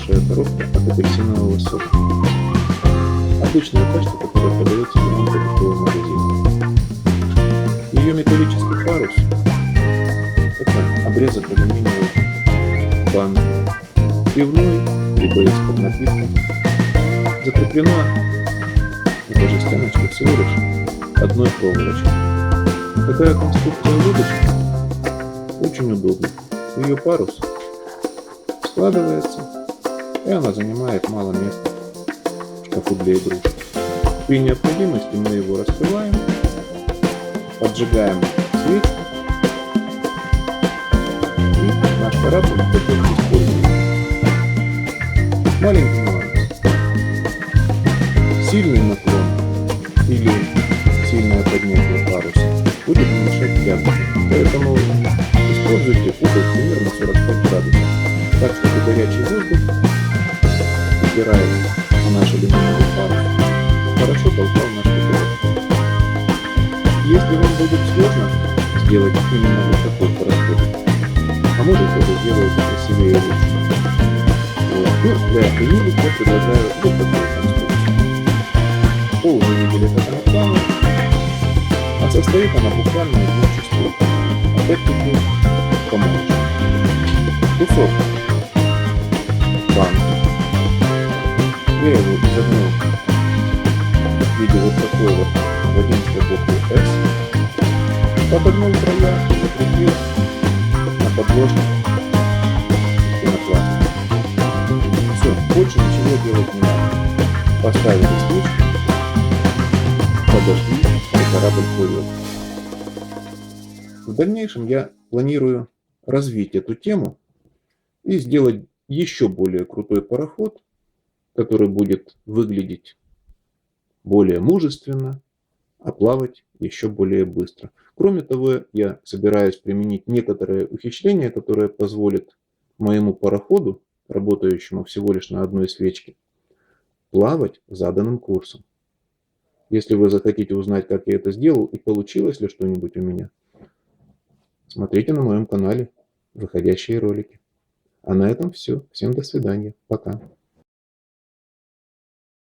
небольшая коробка от апельсинового сока. Обычная пачка, которая продается в любом продуктовом магазине. Ее металлический парус – это обрезок алюминиевой банки, пивной либо из-под напитка. Закреплена эта жестяночка всего лишь одной проволочкой. Такая конструкция удочки очень удобна. Ее парус складывается, и она занимает мало места в шкафу для игрушек. При необходимости мы его раскрываем, поджигаем свечку, и наш корабль готов к использованию. Маленький нюанс. Сильный наклон или сильное поднятие паруса будет мешать тяготе, поэтому используйте угол примерно 45 градусов, так чтобы горячий воздух, опираясь на наш алюминиевый парус, хорошо толкал наш котелок. Если вам будет сложно сделать именно вот такой пароход, а может это сделаете красивее и лучше. Вот. Для юнит я предлагаю вот такую конструкцию. Пол вы видели, как она плавает, а состоит она буквально из двух частей. Опять-таки помочь. Кусок банки. Я его изогнул в виде вот такой вот латинской буквы S. Подогнул края и закрепил на подложке пенопласта. Все, больше ничего делать не надо. Поставили свечку, подожди, и корабль плывет. В дальнейшем я планирую развить эту тему и сделать еще более крутой пароход, который будет выглядеть более мужественно, а плавать еще более быстро. Кроме того, я собираюсь применить некоторые ухищрения, которые позволят моему пароходу, работающему всего лишь на одной свечке, плавать заданным курсом. Если вы захотите узнать, как я это сделал и получилось ли что-нибудь у меня, смотрите на моем канале выходящие ролики. А на этом все. Всем до свидания. Пока.